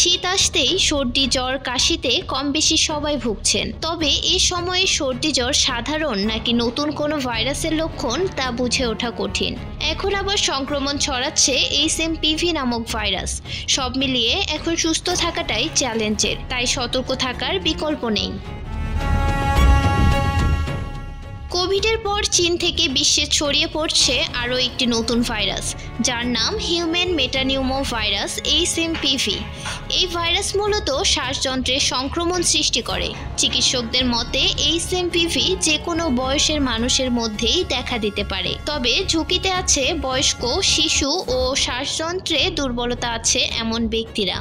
শীত আসতেই সর্দি জ্বর কাশিতে কম বেশি সবাই ভুগছেন। তবে এই সময়ে সর্দি জ্বর সাধারণ নাকি নতুন কোনো ভাইরাসের লক্ষণ তা বুঝে ওঠা কঠিন। এখন আবার সংক্রমণ ছড়াচ্ছে HMPV নামক ভাইরাস। সব মিলিয়ে এখন সুস্থ থাকাটাই চ্যালেঞ্জের, তাই সতর্ক থাকার বিকল্প নেই। কোভিডের পর চীন থেকে বিশ্বে ছড়িয়ে পড়ছে আরও একটি নতুন ভাইরাস, যার নাম হিউম্যান মেটানিউমো ভাইরাস HMPV। এই ভাইরাস মূলত শ্বাসযন্ত্রের সংক্রমণ সৃষ্টি করে। চিকিৎসকদের মতে HMPV যে কোনো বয়সের মানুষের মধ্যেই দেখা দিতে পারে, তবে ঝুঁকিতে আছে বয়স্ক, শিশু ও শ্বাসযন্ত্রে দুর্বলতা আছে এমন ব্যক্তিরা।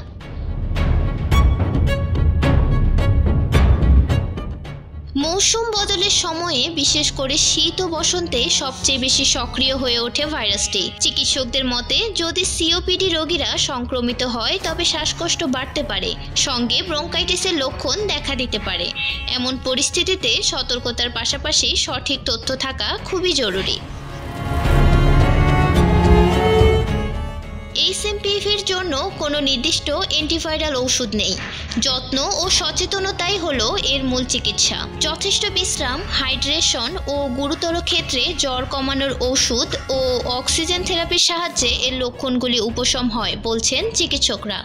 মৌসুম বদলের সময়ে বিশেষ করে শীত ও বসন্তে সবচেয়ে বেশি সক্রিয় হয়ে ওঠে ভাইরাসটি। চিকিৎসকদের মতে যদি COPD রোগীরা সংক্রমিত হয় তবে শ্বাসকষ্ট বাড়তে পারে, সঙ্গে ব্রঙ্কাইটিসের লক্ষণ দেখা দিতে পারে। এমন পরিস্থিতিতে সতর্কতার পাশাপাশি সঠিক তথ্য থাকা খুবই জরুরি। HMPVর জন্য কোনো নির্দিষ্ট অ্যান্টিভাইরাল ওষুধ নেই। যত্ন ও সচেতনতাই হলো এর মূল চিকিৎসা। যথেষ্ট বিশ্রাম, হাইড্রেশন ও গুরুতর ক্ষেত্রে জ্বর কমানোর ওষুধ ও অক্সিজেন থেরাপির সাহায্যে এর লক্ষণগুলি উপশম হয় বলছেন চিকিৎসকরা।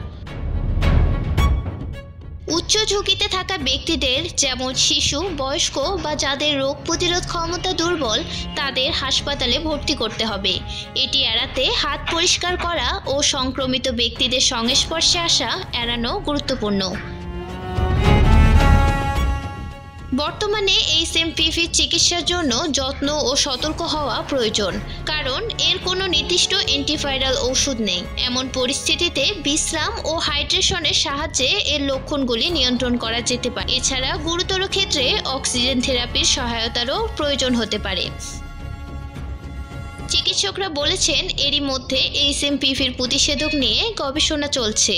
উচ্চ ঝুঁকিতে থাকা ব্যক্তিদের, যেমন শিশু, বয়স্ক বা যাদের রোগ প্রতিরোধ ক্ষমতা দুর্বল, তাদের হাসপাতালে ভর্তি করতে হবে। এটি এড়াতে হাত পরিষ্কার করা ও সংক্রমিত ব্যক্তিদের সংস্পর্শে আসা এড়ানো গুরুত্বপূর্ণ। বর্তমানে HMPVর চিকিৎসার জন্য যত্ন ও সতর্ক হওয়া প্রয়োজন, কারণ এর কোনো নির্দিষ্ট অ্যান্টিভাইরাল ওষুধ নেই। এমন পরিস্থিতিতে বিশ্রাম ও হাইড্রেশনের সাহায্যে এর লক্ষণগুলি নিয়ন্ত্রণ করা যেতে পারে। এছাড়া গুরুতর ক্ষেত্রে অক্সিজেন থেরাপির সহায়তারও প্রয়োজন হতে পারে। চিকিৎসকরা বলেছেন এরই মধ্যে HMPVর প্রতিষেধক নিয়ে গবেষণা চলছে।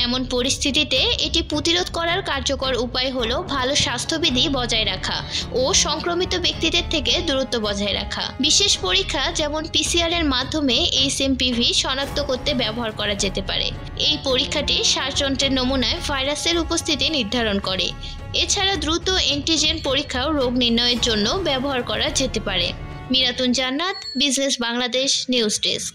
এমন পরিস্থিতিতে এটি প্রতিরোধ করার কার্যকর উপায় হলো ভালো স্বাস্থ্যবিধি বজায় রাখা ও সংক্রমিত ব্যক্তিদের থেকে দূরত্ব বজায় রাখা। বিশেষ পরীক্ষা যেমন PCR এর মাধ্যমে HMPV শনাক্ত করতে ব্যবহার করা যেতে পারে। এই পরীক্ষাটি শ্বাসযন্ত্রের নমুনায় ভাইরাসের উপস্থিতি নির্ধারণ করে। এছাড়া দ্রুত অ্যান্টিজেন পরীক্ষাও রোগ নির্ণয়ের জন্য ব্যবহার করা যেতে পারে। মিরাতুন জান্নাত, বিজনেস বাংলাদেশ নিউজ ডেস্ক।